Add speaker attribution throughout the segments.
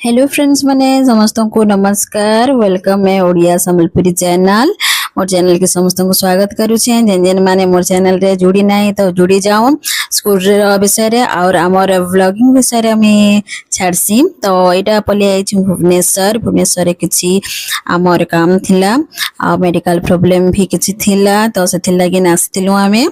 Speaker 1: hello friends माने समस्त को नमस्कार वेलकम है ओडिया संबलपुरी चैनल मोर चैनल के समस्त को स्वागत करुछे जेन जेन माने मोर चैनल रे जुड़ी नाही तो जुड़ी जाओ स्कूल रे विषय रे और हमर व्लॉगिंग विषय रे मैं छाड़सी तो एटा पले आई भुवनेश्वर रे किछि हमर काम थिला आ मेडिकल प्रॉब्लम भी किछि थिला तो सेथि लागि नास्तिलु आमे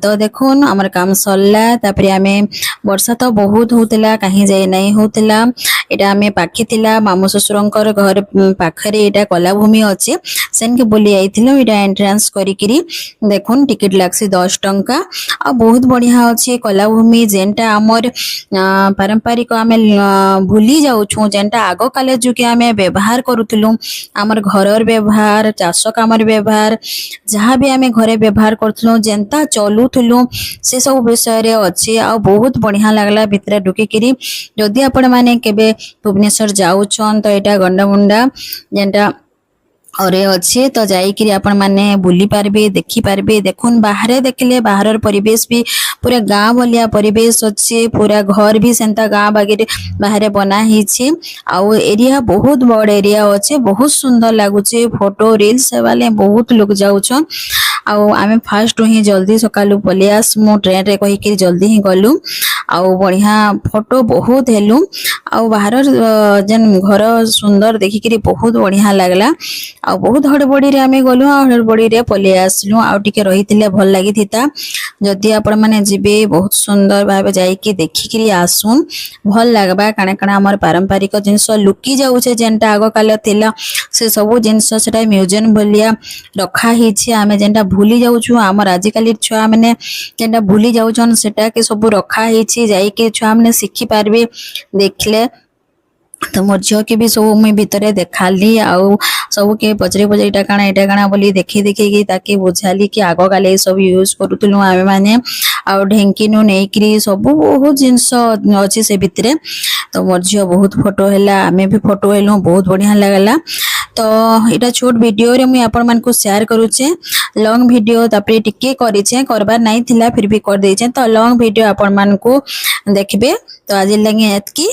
Speaker 1: तो देखुन हमर काम सरला तापरे आमे वर्षा तो बहुत होतला कहीं जाय नहीं होतला एटा आमे पाखे थिला मामू ससुरंकर घर पाखरे एटा कलाभूमि अछि सेन के बोली आइथिलो एटा एंट्रेंस करिकिरी देखुन टिकट लागसी 10 टंका आ बहुत बढ़िया अछि कलाभूमि जेनटा हमर पारंपरिक आमे भूली जाउ छु जेनटा आगो काले जुके आमे व्यवहार करूथिलु हमर घरर व्यवहार चाष कामर व्यवहार जहाँ भी आमे घरे व्यवहार करथलु जेनता चलुथलु से सब विषय रे अछि आ बहुत बढ़िया लागला भितरे ढुकी किरी जदि आपण माने केबे भुवनेश्वर जाउछन तो एटा गंडामुंडा जेनटा और अच्छे तो जाइकिरी आपण माने बुली पारबे देखि पारबे देखुन बाहरे देखले बाहरर परिवेश भी पूरा गांव वालिया परिवेश अच्छे पूरा घर भी सेंता गांव बागे बाहरे बना हिचे आउ एरिया बहुत बड़ एरिया अच्छे बहुत सुंदर लागुचे फोटो रील्स वाले बहुत लोग जाउछन आउ आमे फास्ट ही जल्दी सकालू पले आसमु ट्रेन रे कहि के जल्दी ही गलु आउ बढ़िया फोटो बहुत हेलु आउ बाहरर जन घर सुंदर देखि के बहुत बढ़िया लागला आ बहुत हड़बड़ी रे आमे गलु आ हड़बड़ी रे पले आसलु आ टिके रहितिले भल लागि थिता जदि आपण माने जिबे बहुत सुंदर भाबे जाई के देखि के आसुन भल लागबा काने काने हमर पारंपरिक जिंस लुकी जाउछे जेनटा आगो काले थिला से सब जिंस सेटा म्यूजियम बलिया रखा हिचे आमे जेनटा भूली जाउछु हमर आजिकाली छुआ माने जेनटा भूली जाउछन सेटा के सब रखा हिचे जाई के छुआ माने सिखि पारबे देखले तो मोर झियो के भी सब मुई भितरे देखाली आउ सब के पचरे पचरे एटा काना बोली देखि देखि कि ताके बुझाली कि आगो काले सब यूज करूतलु आमे माने आउ ढेंकी नु नेकरी सब बहुत जिंस अछि से भितरे तो मोर झियो बहुत फोटो हैला आमे भी फोटो हेलु बहुत बढ़िया लागला तो एटा छोट वीडियो रे मुई आपण मान को शेयर करूचे लॉन्ग वीडियो तापरे टिके करिचे करबार नाही थिला फिर भी कर देचे तो लॉन्ग वीडियो आपण मान को देखबे तो आज लगे एतकी